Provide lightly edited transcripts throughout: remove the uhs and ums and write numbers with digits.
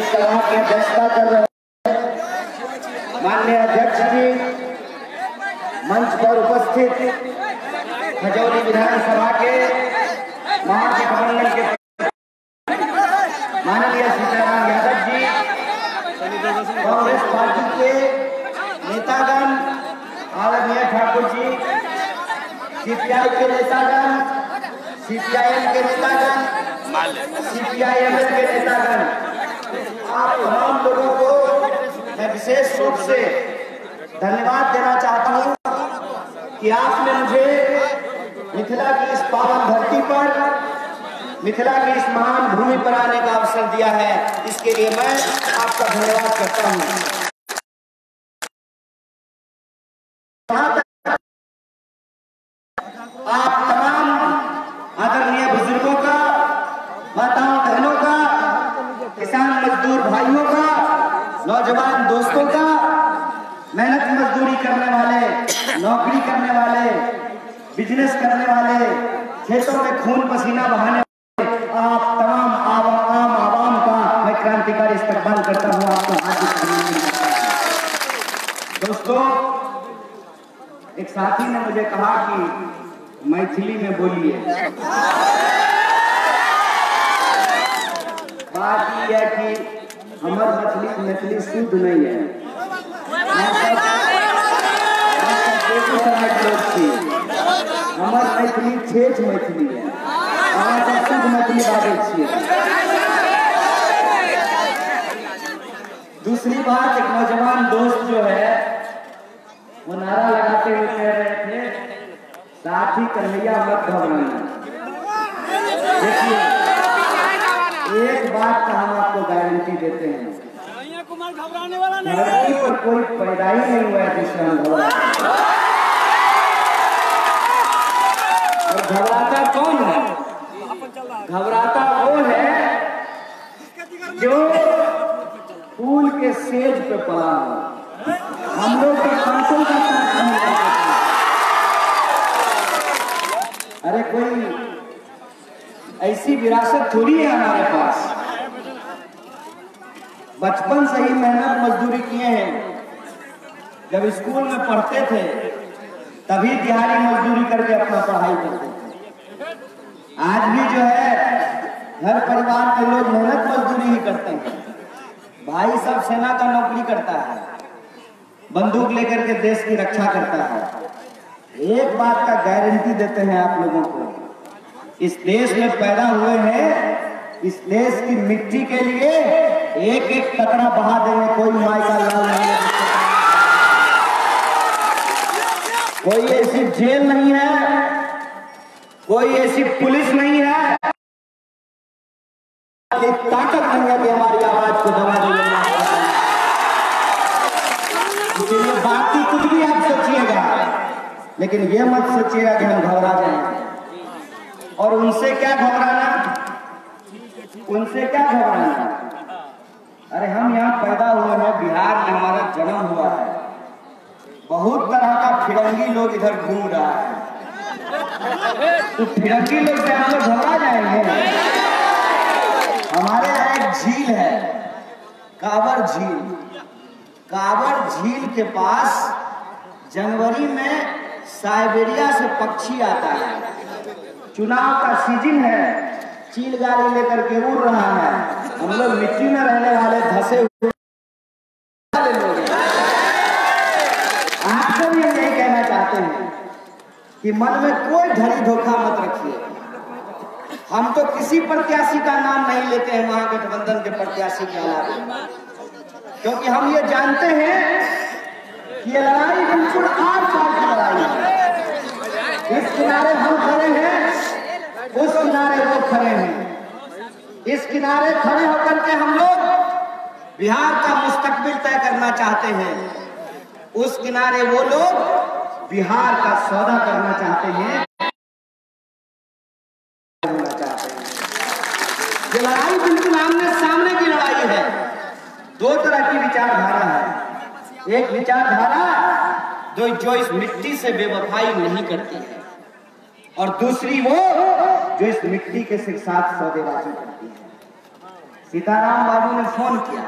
सभा की अध्यक्षता कर रहे माननीय अध्यक्ष जी, मंच पर उपस्थित खजौली विधानसभा के महागठबंधन के माननीय सीताराम यादव जी, कांग्रेस पार्टी के नेतागण आदरणीय ठाकुर जी, सीपीआई के नेतागण, सीपीआईएम के नेतागण, सीपीआईएम के नेतागण, आप तमाम लोगों को मैं विशेष रूप से धन्यवाद देना चाहता हूं कि आपने मुझे मिथिला की इस पावन धरती पर, मिथिला की इस महान भूमि पर आने का अवसर दिया है। इसके लिए मैं आपका धन्यवाद करता हूं। आप तमाम आदरणीय बुजुर्गों का, माताओं बहनों का, किसान मजदूर भाइयों का, नौजवान दोस्तों का, मेहनत मजदूरी करने वाले, नौकरी करने वाले, बिजनेस करने वाले, खेतों में खून पसीना बहाने वाले, आप तमाम आम आवाम का मैं क्रांतिकारी इस्तकबाल करता हूँ। आपको हार्दिक अभिनंदन। दोस्तों, एक साथी ने मुझे कहा कि मैथिली में बोलिए। बात यह है कि हमारी मैथिली शुद्ध नहीं है। हमार मैथिली ठेठ मैथिली है, शुद्ध मैथिली बाजै छियै। दूसरी बात, एक नौजवान दोस्त जो है वो नारा लगाते हुए कह रहे थे, साथी कन्हैया मत घबराना। देखिए, एक बात का हम आपको गारंटी देते हैं, धरती पर कोई पैदा ही नहीं हुआ है जिससे हम घबराते। और घबराता कौन है? घबराता वो है जो फूल के सेज पे पड़ा हो। हम लोग के कांटों का साथ नहीं करते। अरे कोई ऐसी विरासत थोड़ी है हमारे पास। बचपन से ही मेहनत मजदूरी किए हैं। जब स्कूल में पढ़ते थे तभी दिहाड़ी मजदूरी करके अपना पढ़ाई करते थे। आज भी जो है हर परिवार के लोग मेहनत मजदूरी ही करते हैं। भाई सब सेना का नौकरी करता है, बंदूक लेकर के देश की रक्षा करता है। एक बात का गारंटी देते हैं आप लोगों को, इस देश में पैदा हुए हैं, इस देश की मिट्टी के लिए एक एक कतरा बहा देंगे, कोई माई का लाल नहीं है। कोई ऐसी जेल नहीं है, कोई ऐसी पुलिस नहीं है, ताकत नहीं है कि हमारी आवाज को दबा देंगे। इसलिए बाकी कुछ भी आप सोचिएगा, लेकिन ये मत सोचिएगा कि हम घबरा जाएंगे। और उनसे क्या घबराना, उनसे क्या घबराना। अरे हम यहाँ पैदा हुए हैं, बिहार में हमारा जन्म हुआ है। बहुत तरह का फिरंगी लोग इधर घूम रहा है, तो फिरंगी लोग से हम लोग घबरा जाएंगे। हमारे यहाँ एक झील है, कांवर झील। कांवर झील के पास जनवरी में साइबेरिया से पक्षी आता है। चुनाव का सीजन है, चील गाड़ी लेकर के उड़ रहा है। हम लोग मिट्टी में रहने वाले धसे हुए लोग हैं। आपको भी हम यही कहना चाहते हैं कि मन में कोई ढली धोखा मत रखिए। हम तो किसी प्रत्याशी का नाम नहीं लेते हैं महागठबंधन के प्रत्याशी के अलावा, क्योंकि हम ये जानते हैं कि ये लड़ाई बिल्कुल आर पार की लड़ाई है। इस किनारे हम खड़े हैं, उस किनारे वो खड़े हैं। इस किनारे खड़े होकर के हम लोग बिहार का मुस्तकबिल तय करना चाहते हैं, उस किनारे वो लोग बिहार का सौदा करना चाहते हैं। ये लड़ाई बिल्कुल आमने सामने की लड़ाई है। दो तरह की विचारधारा है। एक विचारधारा जो इस मिट्टी से बेवफाई नहीं करती है, और दूसरी वो जो इस मिट्टी के साथ सौदेबाजी करती है। सीताराम बाबू ने फोन किया,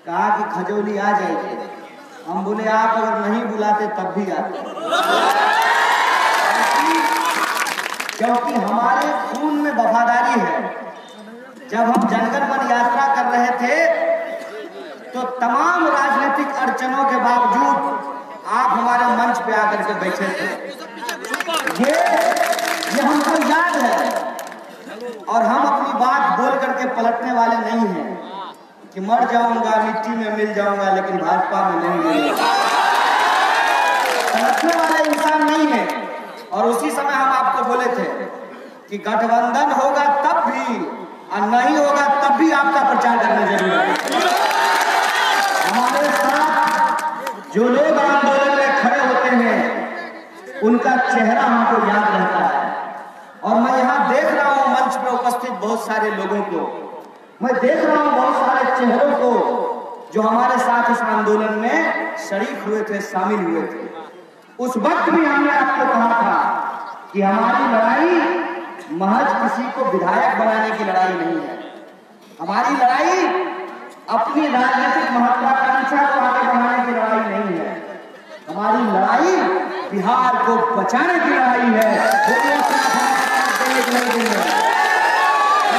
कहा कि खजौली आ जाइए। हम बोले आप अगर नहीं बुलाते तब भी आते, क्योंकि हमारे खून में वफादारी है। जब हम जंगल पर यात्रा कर रहे थे तो तमाम राजनीतिक अड़चनों के बावजूद आप हमारे मंच पे आकर के बैठे थे। ये हमको याद है और हम अपनी बात बोल करके पलटने वाले नहीं हैं कि मर जाऊंगा मिट्टी में मिल जाऊंगा लेकिन भाजपा में नहीं मिलूंगा। पलटने वाले इंसान नहीं है। और उसी समय हम आपको बोले थे कि गठबंधन होगा तब भी और नहीं होगा तब भी आपका प्रचार करना जरूरी है। हमारे साथ जो लोग आंदोलन में खड़े होते हैं उनका चेहरा हमको याद रहता है। और मैं यहाँ देख रहा हूँ मंच पे उपस्थित बहुत सारे लोगों को, मैं देख रहा हूँ बहुत सारे चेहरों को जो हमारे साथ इस आंदोलन में शरीक हुए थे, शामिल हुए थे। उस वक्त भी हमने आपको कहा था कि हमारी लड़ाई महज किसी को विधायक बनाने की लड़ाई नहीं है। हमारी लड़ाई अपनी राजनीतिक महत्वाकांक्षा को आगे बढ़ाने की लड़ाई नहीं है। हमारी लड़ाई बिहार को बचाने की लड़ाई है।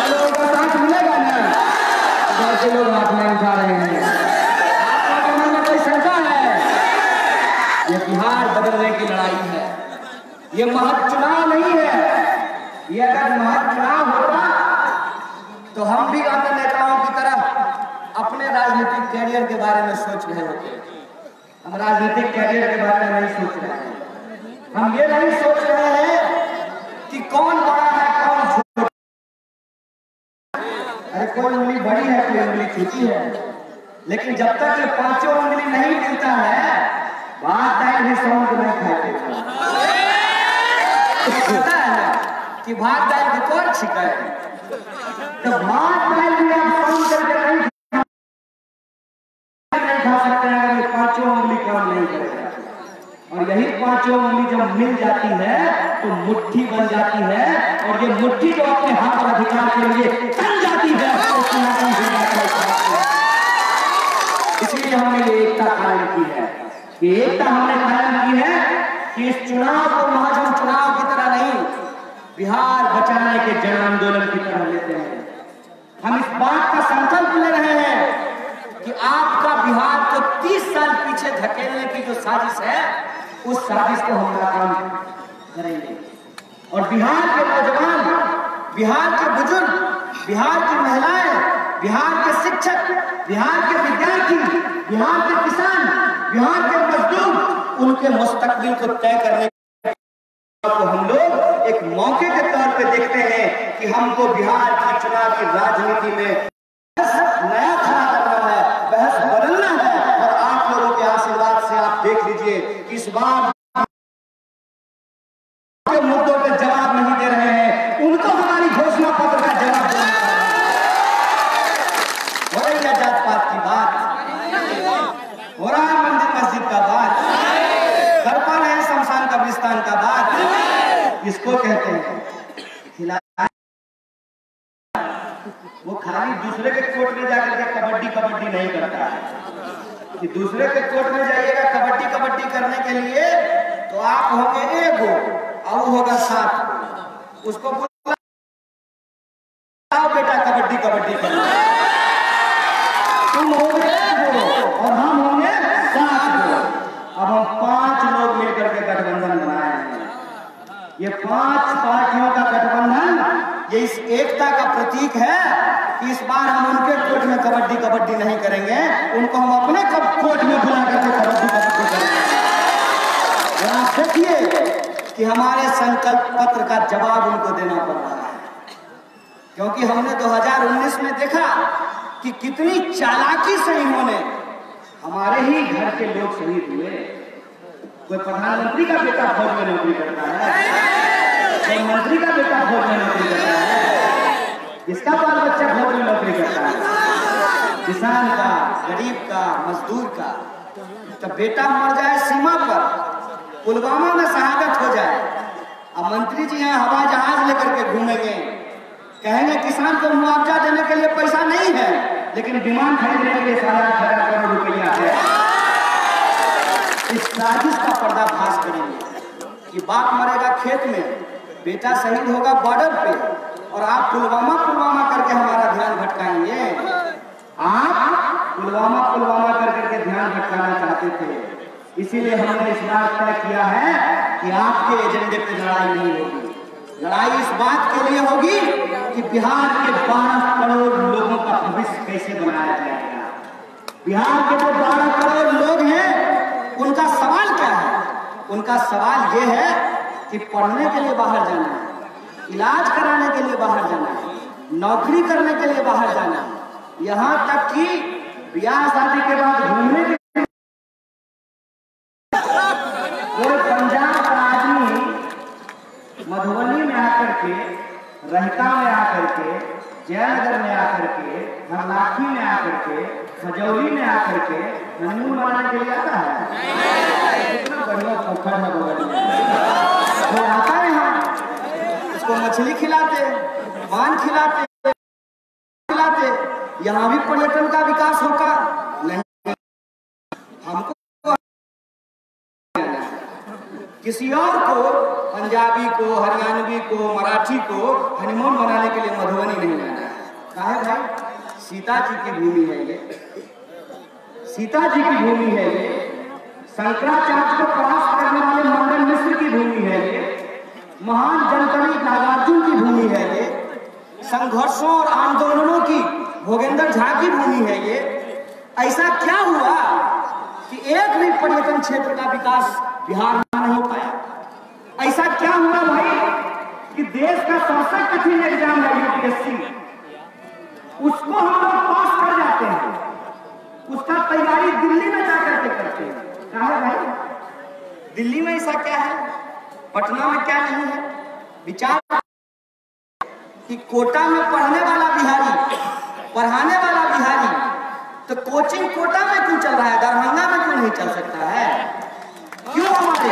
लोगों का साथ मिलेगा ना? जैसे लोग हाथ में उठा रहे हैं, आपका मन में कोई शंका है? ये बिहार बदलने की लड़ाई है, ये महज चुनाव नहीं है। ये अगर महज चुनाव होता तो हम भी अन्य नेताओं की तरह अपने राजनीतिक कैरियर के बारे में सोच रहे होते। हम राजनीतिक कैरियर के बारे में नहीं सोच रहे हैं। हम ये नहीं सोच रहे हैं कि कौन बड़ा है कौन छोटा। अरे कोई उंगली बड़ी है कोई उंगली छोटी है, लेकिन जब तक ये पांचों उंगली नहीं मिलता है बात टाइम भी समझ नहीं खाते। पता है ना कि भात दाल की कौन छिकाए, तो भात दाल भी आप कम करके नहीं खा सकते हैं अगर ये पांचों उंगली काम नहीं करेगा। और यही पांचों उंगली जब मिल जाती है तो मुट्ठी बन जाती है, और ये मुट्ठी जो अपने हाथ और अधिकार के लिए तन जाती है इसलिए हमने ये एकता कायम की है। कि एकता हमने कायम की है कि इस चुनाव को महज हम चुनाव की तरह नहीं, बिहार बचाने के जन आंदोलन की तरह लेते हैं। हम इस बात का संकल्प ले रहे हैं कि आपका बिहार को 30 साल पीछे धकेलने की जो साजिश है उस साजिश को हम नाकाम करेंगे। और बिहार के नौजवान, बिहार के बुजुर्ग, बिहार की महिलाएं, बिहार के शिक्षक, बिहार के विद्यार्थी, बिहार के किसान, बिहार के मजदूर, उनके मुस्तकबिल को तय करने को हम लोग एक मौके के तौर पे देखते हैं कि हमको बिहार की चुनाव की राजनीति में नया खड़ा करना है, बहस बदलना है। और आप लोगों के आशीर्वाद से आप देख लीजिए कि इस बार के मुद्दों पे जवाब नहीं दे रहे हैं, उनको हमारी घोषणा पत्र का जवाब देना हो रही है। जात पात की बात हो रहा है, मंदिर मस्जिद का बात कर पा रहे हैं, शमशान कब्रिस्तान का बात इसको कहते हैं खिलाड़ी। वो खाली दूसरे के कोर्ट में जाकर के कबड्डी कबड्डी नहीं करता है कि दूसरे के कोर्ट में जाइएगा कबड्डी कबड्डी करने के लिए तो आप होंगे एगो और वो होगा 7। उसको बोला बेटा कबड्डी कबड्डी करना, तुम होंगे एगो और हम होंगे 7। अब हम 5 लोग मिलकर के गठबंधन बनाए हैं। ये 5 पार्टियों का गठबंधन ये इस एकता का प्रतीक है कि इस बार हम उनके कोर्ट में कबड्डी कबड्डी नहीं करेंगे, उनको हम अपने कोर्ट में बुला करके कबड्डी कबड्डी करेंगे। और आप देखिए कि हमारे संकल्प पत्र का जवाब उनको देना पड़ रहा है, क्योंकि हमने 2019 में देखा कि कितनी चालाकी से इन्होंने हमारे ही घर के लोग शहीद हुए। कोई प्रधानमंत्री का बेटा फौज में नौकरी करता है, कोई मंत्री का बेटा फौज में नौकरी करता है, इसका बाल बच्चा फौज में नौकरी करता है, किसान का, गरीब का, मजदूर का। तो बेटा मर जाए सीमा पर, पुलवामा में शहादत हो जाए, अब मंत्री जी यहाँ हवाई जहाज लेकर के घूमेंगे, कहेंगे किसान को मुआवजा देने के लिए पैसा नहीं है, लेकिन विमान खरीदने के लिए 7,500 करोड़ रुपया है। इस साजिश का पर्दाफाश करेंगे कि बाप मरेगा खेत में, बेटा शहीद होगा बॉर्डर पे, और आप पुलवामा करके हमारा ध्यान भटकाएंगे। आप पुलवामा करके ध्यान भटकाना चाहते थे, इसीलिए हमने इस बात तय किया है कि आपके एजेंडे पे लड़ाई नहीं होगी। लड़ाई इस बात के लिए होगी कि बिहार के 12 करोड़ लोगों का भविष्य कैसे बनाया जाएगा। बिहार के जो 12 करोड़ लोग हैं, उनका सवाल क्या है? उनका सवाल ये है कि पढ़ने के लिए बाहर जाना है, इलाज कराने के लिए बाहर जाना है, नौकरी करने के लिए बाहर जाना है, यहाँ तक कि ब्याह शादी के बाद घूमने के कोई पंजाब का आदमी मधुबनी में आकर के, रहता में आकर के, जयनगर में आकर के, हरलाखी में आकर के, खजौली में आकर के हनीमून मनाने के लिए आता है। कितना बढ़िया पोखर है बगल में, वो आता है यहाँ, उसको मछली खिलाते, पान खिलाते, यहाँ भी पर्यटन का विकास होगा नहीं। हमको किसी और को, पंजाबी को, हरियाणवी को, मराठी को हनीमून मनाने के लिए मधुबनी नहीं जाना है। कहा है भाई, सीता जी की भूमि है ये, सीता जी की भूमि है ये, शंकराचार्य को परास्त करने वाले मंडन मिश्र की भूमि है ये, महान जनकवि नागार्जुन की भूमि है ये, संघर्षों और आंदोलनों की भोगेंद्र झा की भूमि है ये। ऐसा क्या हुआ कि एक भी पर्यटन क्षेत्र का विकास बिहार में नहीं हो पाया? ऐसा क्या हुआ भाई कि देश का सबसे कठिन एग्जाम है यूपीएससी, उसको हम लोग पास कर जाते हैं, उसका तैयारी दिल्ली में जाकर के करते हैं। क्या है भाई, दिल्ली में ऐसा क्या है, पटना में क्या नहीं है? विचार कि कोटा में पढ़ने वाला बिहारी, पढ़ाने वाला बिहारी, तो कोचिंग कोटा में क्यों चल रहा है, दरभंगा में क्यों नहीं चल सकता है? क्यों हमारे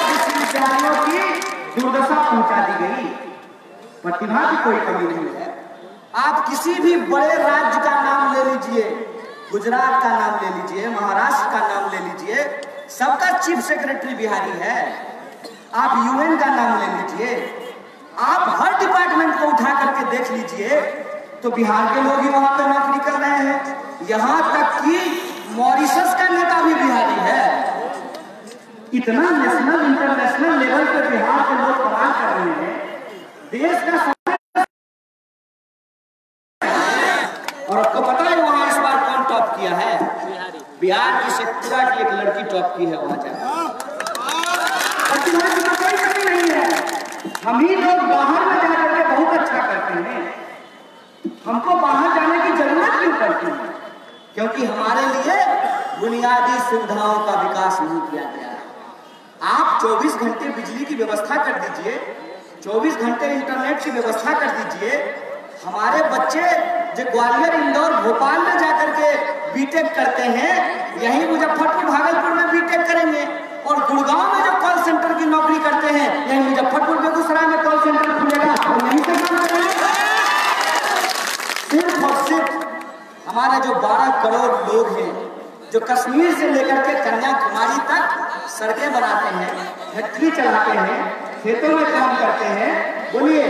विश्वविद्यालयों की दुर्दशा पहुंचा दी गई? प्रतिभा की कोई कमी नहीं है। आप किसी भी बड़े राज्य का नाम ले लीजिए, गुजरात का नाम ले लीजिए, महाराष्ट्र का नाम ले लीजिए, सबका चीफ सेक्रेटरी बिहारी है। आप यूएन का नाम ले लीजिए, आप हर डिपार्टमेंट को उठा करके देख लीजिए, तो बिहार के लोग ही वहां पर नौकरी कर रहे हैं। यहां तक कि मॉरिशस का नेता भी बिहारी है। इतना नेशनल इंटरनेशनल लेवल पे बिहार के लोग कमाल कर रहे हैं, देश का। और आपको पता है वहां इस बार कौन टॉप किया है? बिहार की शेखपुरा की एक लड़की टॉप की है वहां जाकर। कोई कमी नहीं है, हम ही लोग बाहर में जाकर के बहुत अच्छा करते हैं। हमको बाहर जाने की जरूरत क्यों पड़ती है? क्योंकि हमारे लिए बुनियादी सुविधाओं का विकास नहीं किया गया है। आप 24 घंटे बिजली की व्यवस्था कर दीजिए, 24 घंटे इंटरनेट की व्यवस्था कर दीजिए। हमारे बच्चे जो ग्वालियर, इंदौर, भोपाल में जाकर के बीटेक करते हैं, यहीं मुजफ्फरपुर, भागलपुर में बीटेक करेंगे, और गुड़गांव में जो कॉल सेंटर की नौकरी करते हैं, यहीं मुजफ्फरपुर, बेगूसराय में कॉल सेंटर खुलेगा और यहीं से काम करेंगे। सिर्फ और सिर्फ हमारे जो 12 करोड़ लोग हैं, जो कश्मीर से लेकर के कन्याकुमारी तक सड़कें बनाते हैं, फैक्ट्री चलाते हैं, खेतों में काम करते हैं, बोलिए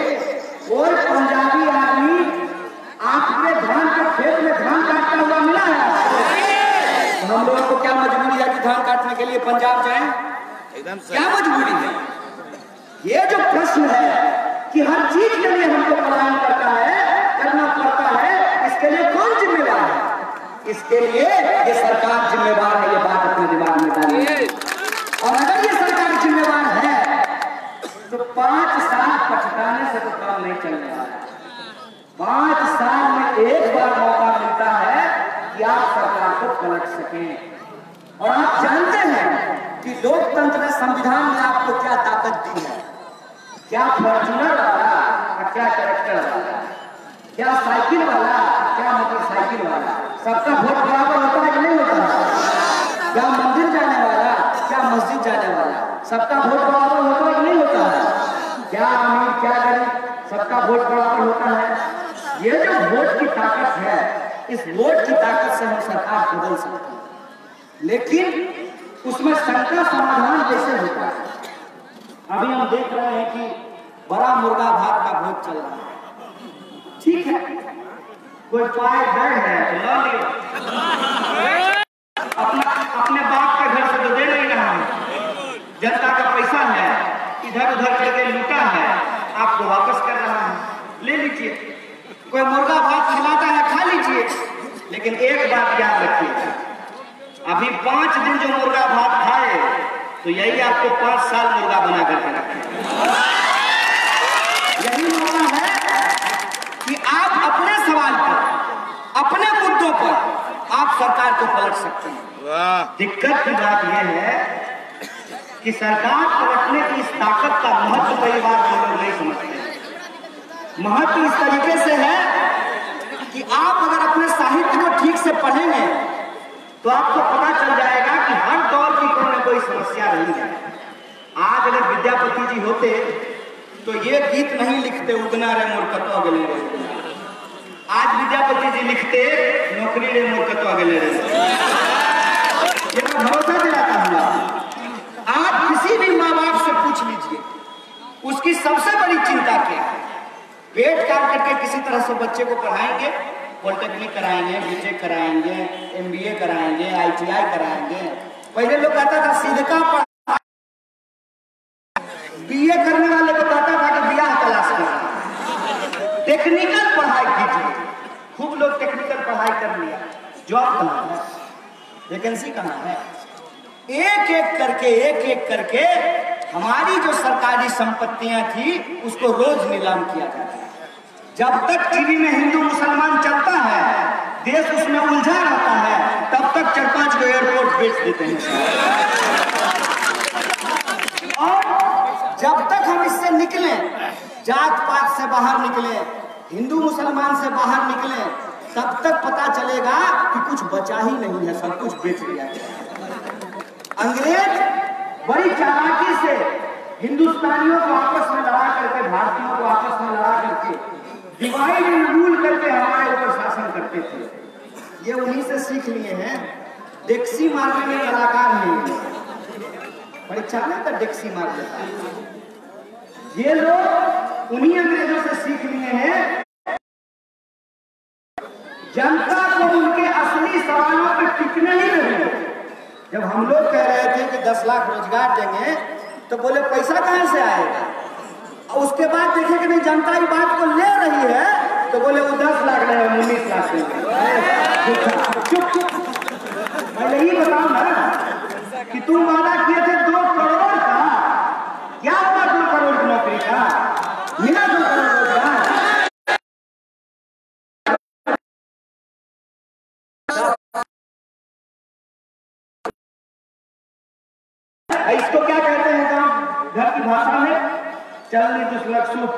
कोई पंजाबी आदमी आपके धान के खेत में धान काटता हुआ मिला है? तो हम लोगों को क्या मजबूरी है कि धान काटने के लिए पंजाब जाएं? एकदम क्या मजबूरी है? ये जो प्रश्न है कि हर चीज के लिए हमको पलायन करना पड़ता है, इसके लिए कौन जिम्मेदार है? इसके लिए ये सरकार जिम्मेवार है। ये बात अपने दिमाग में डालिए। और अगर ये सरकार जिम्मेवार है तो 5 साल पछताने से तो काम नहीं चलने वाला। 5 साल में एक बार मौका मिलता है कि आप सरकार को पलट सकें। और आप जानते हैं कि लोकतंत्र ने संविधान में आपको क्या ताकत दी है, क्या फॉर्च्यूनर वाला, क्या कैरेक्टर वाला, क्या साइकिल वाला, क्या मोटरसाइकिल वाला, सबका वोट बराबर होता है कि नहीं होता है? क्या मंदिर जाने वाला, क्या मस्जिद जाने वाला, सबका वोट बराबर होता है कि नहीं होता है? क्या अमीर, क्या गरीब, सबका सबका वोट बराबर होता है। ये जो वोट की ताकत है, इस वोट की ताकत से हम सरकार बदल सकते हैं, लेकिन उसमें शंका समाधान कैसे होता है। अभी हम देख रहे हैं कि बड़ा मुर्गा भात का भोज चल रहा है, ठीक है, कोई पाए घर है तो ला लिया, अपने बाप के घर से तो दे नहीं रहा है, जनता का पैसा है, इधर उधर करके लूटा है, आपको वापस कर रहा है, ले लीजिए। कोई मुर्गा भात खिलाता है, खा लीजिए, लेकिन एक बात याद रखिए, अभी 5 दिन जो मुर्गा भात खाए तो यही आपको 5 साल मुर्गा बना करके रखे। यही मौका है कि आप अपने सवाल पर, अपने मुद्दों पर आप सरकार को पलट सकते हैं। दिक्कत की बात यह है कि सरकार पलटने की इस ताकत का महत्व कई बार हम लोग नहीं समझते। महत्व इस तरीके से है कि आप अगर अपने साहित्य को ठीक से पढ़ेंगे तो आपको पता चल जाएगा कि हर दौर की कोई न कोई समस्या रही है। आज अगर विद्यापति जी होते तो ये गीत नहीं लिखते, उगना रे मूर्खत्व गले रे। आज विद्यापति जी लिखते, नौकरी रे मूर्खत्व गले रे। ये मैं भरोसा दिलाता हूँ। आप किसी भी माँ बाप से पूछ लीजिए, उसकी सबसे बड़ी चिंता क्या है। पेट काट करके किसी तरह से बच्चे को पढ़ाएंगे, पॉलिटेक्निक कराएंगे, बीटेक कराएंगे, एमबीए कराएंगे, आईटीआई कराएंगे। पहले लोग कहता था सीधका पढ़ा, बीए करने वाले को कहता था कि ब्याह तलाश करना, टेक्निकल पढ़ाई कीजिए। खूब लोग टेक्निकल पढ़ाई कर लिया, जॉब कहाँ है, वैकेंसी कहाँ है। एक एक करके हमारी जो सरकारी संपत्तियां थी उसको रोज नीलाम किया जाता है। जब तक टीवी में हिंदू मुसलमान चलता है, देश उसमें उलझा रहता है, तब तक 4-5 को एयरपोर्ट बेच देते हैं। और जब तक हम इससे निकले, जात पात से बाहर निकले, हिंदू मुसलमान से बाहर निकले, तब तक पता चलेगा कि कुछ बचा ही नहीं है, सब कुछ बेच दिया गया। अंग्रेज बड़ी चालाकी से हिंदुस्तानियों को आपस में लड़ा करके, भारतीयों को आपस में लड़ा करके, डिवाइड एंड रूल करके हमारे ऊपर शासन करते थे। ये उन्हीं से सीख लिए हैं। डेक्सी मारने में कलाकार नहीं है, परीक्षा में तो डेक्सी मार देता है। ये लोग उन्हीं अंग्रेजों से सीख लिए हैं। जनता को उनके असली सवालों पर टिकने ही नहीं। जब हम लोग कह रहे थे कि 10 लाख रोजगार देंगे, तो बोले पैसा कहां से आएगा। और उसके बाद देखे कि नहीं जनता ही बात को ले रही है, तो बोले वो 10 लाख नहीं, 19 लाख देंगे। चुप। मैं यही बताऊं ना कि तुम वादा किए थे 2 करोड़ का, क्या हुआ 2 करोड़ की नौकरी का, मिला 2 करोड़ रोजगार। इसको क्या कहते हैं काम घर की भाषा में, चलनी दुष्लक्षुप।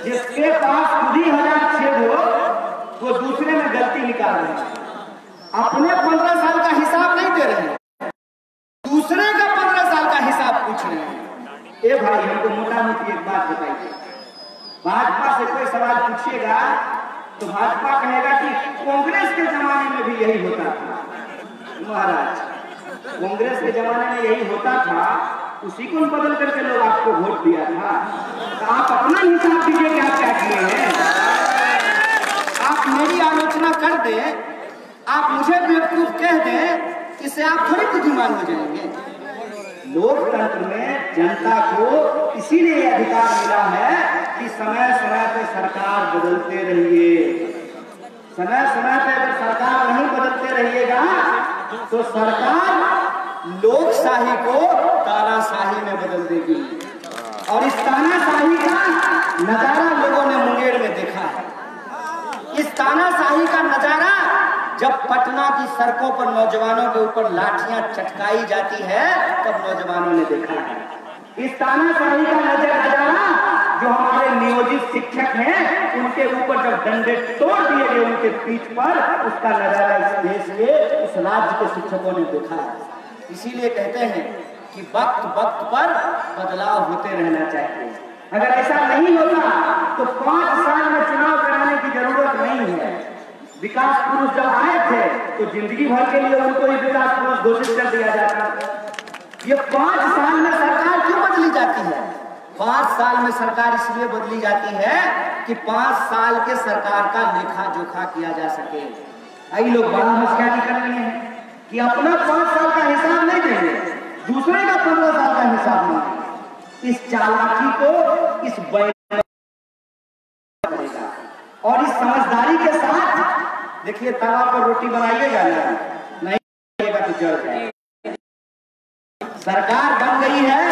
जिसके पास खुद ही 1000 छेद हो, वो दूसरे में गलती निकाल रहे हैं। अपने 15 साल का हिसाब नहीं दे रहे हैं, दूसरे का 15 साल का हिसाब पूछ रहे हैं। ए भाई, हमको मोटा मोटी एक बात बताइए, भाजपा से कोई सवाल पूछिएगा तो भाजपा कहेगा कि कांग्रेस के जमाने में भी यही होता था। महाराज, कांग्रेस के जमाने में यही होता था, उसी को बदल करके लोग आपको वोट दिया था। तो आप अपना हिसाब दीजिए कि आप क्या किए हैं। आप मेरी आलोचना कर दें, आप मुझे बेवकूफ कह दें, इससे आप थोड़ी बुद्धिमान हो जाएंगे। लोकतंत्र में जनता को इसीलिए अधिकार मिला है कि समय समय पर सरकार बदलते रहिए। समय समय पर अगर सरकार नहीं बदलते रहिएगा तो सरकार लोकशाही को तानाशाही में बदल देगी। और इस तानाशाही का नजारा लोगों ने मुंगेर में देखा है। इस तानाशाही का नजारा जब पटना की सड़कों पर नौजवानों के ऊपर लाठियां चटकाई जाती है, तब नौजवानों ने देखा है। इस तानाशाही का नजारा जो हमारे नियोजित शिक्षक हैं, उनके ऊपर जब डंडे तोड़ दिए गए उनके पीठ पर, उसका नजारा इस देश के, इस राज्य के शिक्षकों ने देखा है। इसीलिए कहते हैं कि वक्त वक्त पर बदलाव होते रहना चाहिए। अगर ऐसा नहीं होता तो 5 साल में चुनाव कराने की जरूरत नहीं है। विकास पुरुष जब आए थे तो जिंदगी भर के लिए उनको ही विकास पुरुष घोषित कर दिया जाता। ये 5 साल में सरकार क्यों बदली जाती है? 5 साल में सरकार इसलिए बदली जाती है कि 5 साल के सरकार का लेखा जोखा किया जा सके। आई लोग बड़ा होशियारी कर रहे हैं कि अपना 5 साल का हिसाब नहीं देंगे, दूसरे का 15 साल का हिसाब नहीं। इस चालाकी को इस और इस समझदारी के साथ देखिए, तवा पर रोटी बनाइएगा ना, नहीं तो जल जाए। सरकार बन गई है,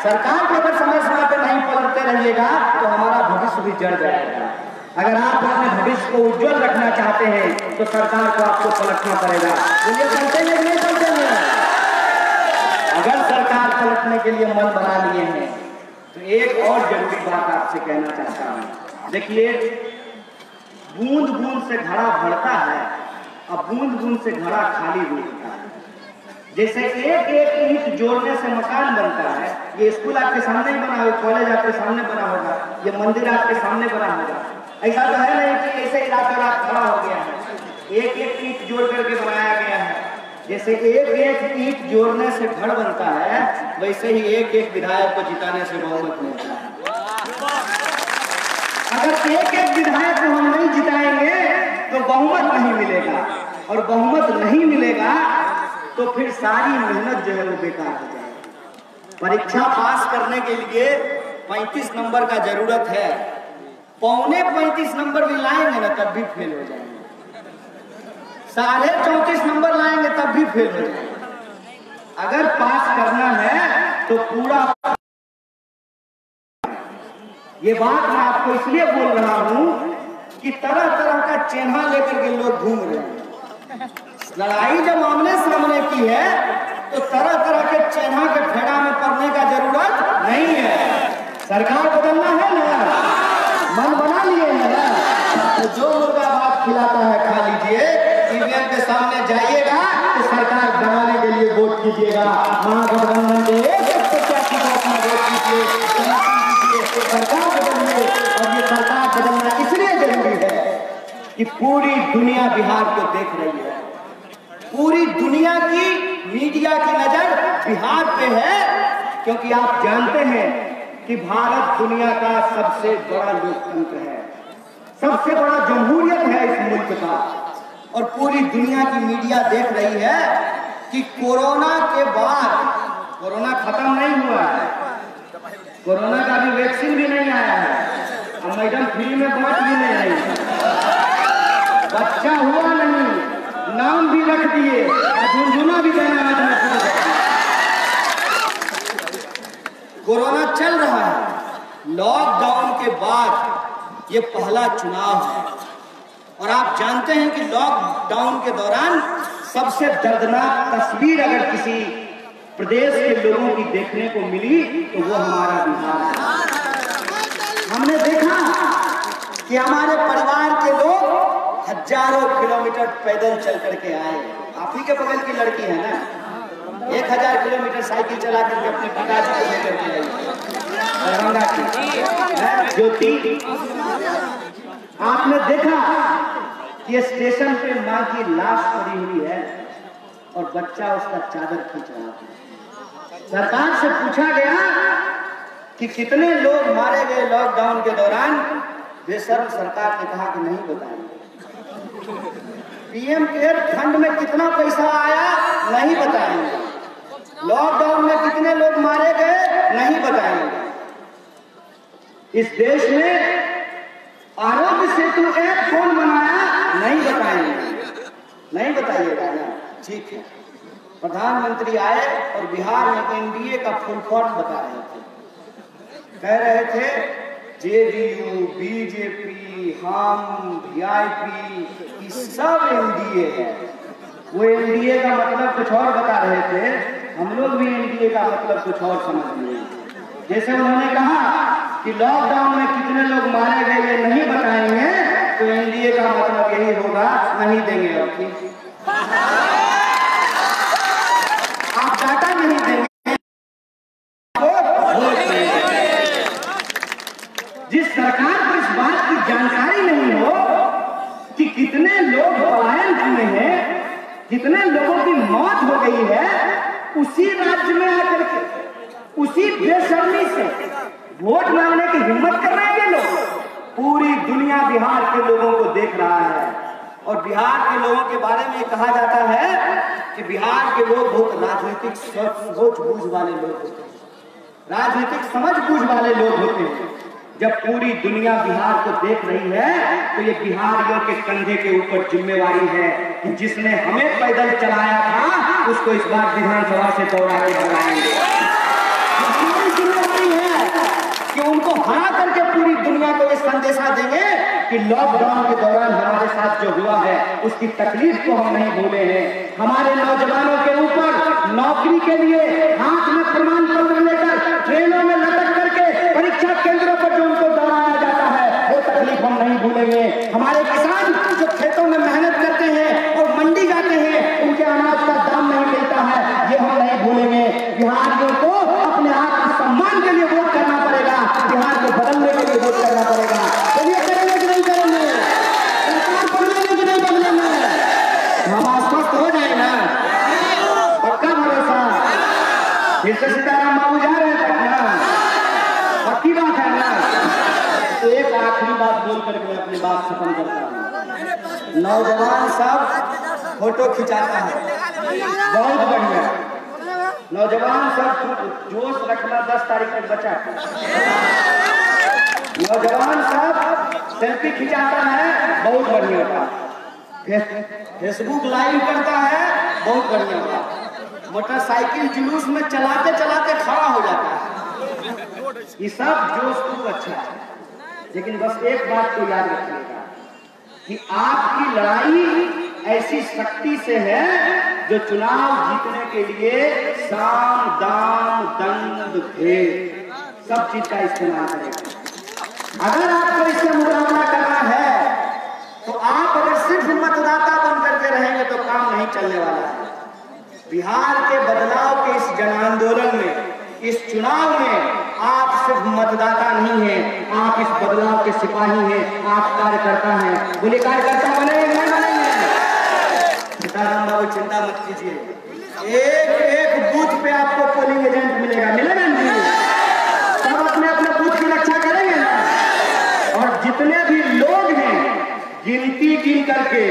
सरकार को अगर समय समय पर नहीं पलटते रहिएगा तो हमारा भविष्य भी जड़ जाएगा। अगर आप अपने भविष्य को उज्जवल रखना चाहते हैं तो सरकार को आपको पलटना पड़ेगा। बोलिए चलते हैं नहीं चलते हैं? अगर सरकार पलटने के लिए मन बना लिए हैं तो एक और जरूरी बात आपसे कहना चाहता हूं। देखिए, बूंद बूंद से घड़ा भरता है और बूंद बूंद से घड़ा खाली भी होता है। जैसे एक एक ईंट जोड़ने से मकान बनता है। ये स्कूल आपके सामने ही बना होगा, कॉलेज आपके सामने बना होगा, ये मंदिर आपके सामने बना होगा। ऐसा तो है नहीं कि ऐसे ही रातों रात खड़ा हो गया है। एक एक ईंट जोड़ करके बनाया गया है। जैसे एक एक ईंट जोड़ने से घर बनता है, वैसे ही एक एक विधायक को जिताने से बहुमत मिलता है। अगर एक एक विधायक को हम नहीं जिताएंगे तो बहुमत नहीं मिलेगा, और बहुमत नहीं मिलेगा तो फिर सारी मेहनत जो है वो बेकार हो जाएगी। परीक्षा पास करने के लिए 35 नंबर का जरूरत है। 35 नंबर भी लाएंगे ना तब भी फेल हो जाएंगे। 34.5 नंबर लाएंगे तब भी फेल हो जाएंगे। अगर पास करना है तो पूरा। ये बात मैं आपको इसलिए बोल रहा हूं कि तरह तरह का चिन्ह लेकर के लोग घूम रहे हैं। लड़ाई जब आमने सामने की है तो तरह तरह के चिन्ह के फेड़ा में पड़ने का जरूरत नहीं है। सरकार बदलना है ना, मन बना लिए है ना, तो जो मुर्गा भात खिलाता है खा लीजिए। ईवीएम के सामने जाइएगा तो सरकार बनाने के लिए वोट कीजिएगा। महागठबंधन के एक प्रत्याशी को अपना वोट कीजिए, सरकार बदलिए। और ये सरकार बदलना इसलिए जरूरी है कि पूरी दुनिया बिहार को देख रही है। पूरी दुनिया की मीडिया की नजर बिहार पे है, क्योंकि आप जानते हैं कि भारत दुनिया का सबसे बड़ा लोकतंत्र है, सबसे बड़ा जमहूरियत है इस मुल्क का। और पूरी दुनिया की मीडिया देख रही है कि कोरोना के बाद, कोरोना खत्म नहीं हुआ है, कोरोना का भी वैक्सीन भी नहीं आया है, और मैडम फ्री में बांट भी नहीं रही है, बच्चा हुआ नहीं, नाम भी रख दिए, झुनझुना भी देना आज में। कोरोना चल रहा है। लॉकडाउन के बाद ये पहला चुनाव है, और आप जानते हैं कि लॉकडाउन के दौरान सबसे दर्दनाक तस्वीर अगर किसी प्रदेश के लोगों की देखने को मिली तो वो हमारा बिहार है। हमने देखा कि हमारे परिवार के लोग हजारों किलोमीटर पैदल चल करके आए। आप ही के बगल की लड़की है ना, 1000 किलोमीटर साइकिल चला करके अपने पिताजी को लेकर के आई, दरभंगा की ज्योति। आपने देखा कि स्टेशन पे मां की लाश पड़ी हुई है और बच्चा उसका चादर खींच रहा था। सरकार से पूछा गया कि कितने लोग मारे गए लॉकडाउन के दौरान। बेशर्म सरकार ने कहा कि नहीं बताएंगे। पीएम केयर फंड में कितना पैसा आया नहीं बताएंगे। लॉकडाउन में कितने लोग मारे गए नहीं बताएंगे। इस देश में आरोग्य सेतु ऐप कौन बनाया नहीं बताएंगे। नहीं बताइएगा ना, ठीक है। प्रधानमंत्री आए और बिहार में एनडीए का फुल फॉर्म बता रहे थे। कह रहे थे जेडीयू, बीजेपी, हम, वीआईपी, सब एनडीए है। वो एनडीए का मतलब कुछ और बता रहे थे, हम लोग भी एनडीए का मतलब कुछ और समझ लिए। जैसे उन्होंने कहा कि लॉकडाउन में कितने लोग मारे गए ये नहीं बताएंगे, तो एनडीए का मतलब यही होगा नहीं देंगे। आप डाटा नहीं देंगे, जिस सरकार को इस बात की जानकारी नहीं हो कि कितने लोग पलायन हुए हैं, कितने लोगों की मौत हो गई है, उसी राज्य में आकर के उसी बेशर्मी से वोट मांगने की हिम्मत कर रहे हैं ये लोग। पूरी दुनिया बिहार के लोगों को देख रहा है और बिहार के लोगों के बारे में कहा जाता है कि बिहार के लोग बहुत राजनीतिक सूझबूझ वाले लोग होते हैं, राजनीतिक समझबूझ वाले लोग होते हैं। जब पूरी दुनिया बिहार को देख रही है तो ये बिहारियों के कंधे के ऊपर जिम्मेवारी है कि जिसने हमें पैदल चलाया था उसको इस बार विधानसभा से दौड़ा के भगाएंगे। हमारी जिम्मेवारी है कि उनको हरा करके पूरी दुनिया को ये संदेशा देंगे कि लॉकडाउन के दौरान हमारे साथ जो हुआ है उसकी तकलीफ को हम नहीं भूले हैं। हमारे नौजवानों के ऊपर नौकरी के लिए हाथ में प्रमाण पत्र लेकर ट्रेनों में लटक करके परीक्षा केंद्रों पर जो उनको दौड़ाया जाता है वो तकलीफ हम नहीं भूलेंगे। हमारे किसान जो खेतों में मेहनत करते हैं और मंडी जाते हैं उनके अनाज का दाम नहीं मिलता है, ये हम नहीं भूलेंगे। बिहारियों को अपने आत्मसम्मान के लिए वोट करना पड़ेगा, बिहार को बदलने के लिए वोट करना पड़ेगा। चलिए करेंगे कि नहीं करेंगे? सरकार बदलेंगे कि नहीं बदलेंगे? हम आश्वस्त हो जाए ना, पक्का भरोसा। फिर से सीताराम बाबू जा रहे हैं पटना, पक्की बात है ना? तो एक आखिरी बात बोल करके मैं अपनी बात खत्म करता हूँ। नौजवान सब फोटो खिंचाता है, बहुत बढ़िया। नौजवान सब जोश रखना 10 तारीख तक बचा है। नौजवान सब सेल्फी खिंचाता है, बहुत बढ़िया बात। फेसबुक लाइव करता है, बहुत बढ़िया बात। मोटरसाइकिल जुलूस में चलाते चलाते खड़ा हो जाता है, ये सब जोश खूब अच्छा है। लेकिन बस एक बात को याद रखिएगा कि आपकी लड़ाई ऐसी शक्ति से है जो चुनाव जीतने के लिए साम दाम दंड भेद सब चीज का इस्तेमाल करेगा। अगर आपको इससे मुकाबला करना है तो आप अगर सिर्फ मतदाता बन करके रहेंगे तो काम नहीं चलने वाला है। बिहार के बदलाव के इस जन आंदोलन में, इस चुनाव में आप सिर्फ मतदाता नहीं हैं, आप इस बदलाव के सिपाही हैं, आप कार्यकर्ता हैं। बोले कार्यकर्ता बनेंगे नहीं बनेंगे? सीताराम बाबू चिंता मत कीजिए, एक एक बूथ पे आपको पोलिंग एजेंट मिलेगा, मिलेगा नहीं? सब अपने अपने बूथ की रक्षा करेंगे ना। और जितने भी लोग हैं गिनती गिन करके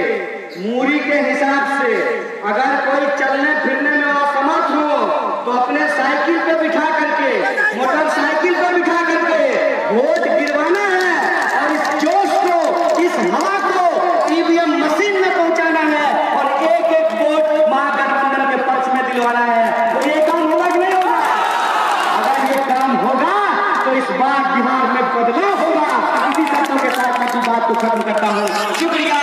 मूरी के हिसाब से, अगर कोई चलने फिरने में असमर्थ हो तो अपने साइकिल पे बिठा करके, मोटरसाइकिल पे बिठा करके वोट गिरवाना है और इस जोश को, इस हवा को ईवीएम मशीन में पहुंचाना है और एक एक वोट महागठबंधन के पक्ष में दिलवाना है। तो ये काम होगा कि नहीं होगा? अगर ये काम होगा तो इस बार बिहार में बदलाव होगा। इसी शब्दों के साथ मैं बात को खत्म करता हूँ। शुक्रिया।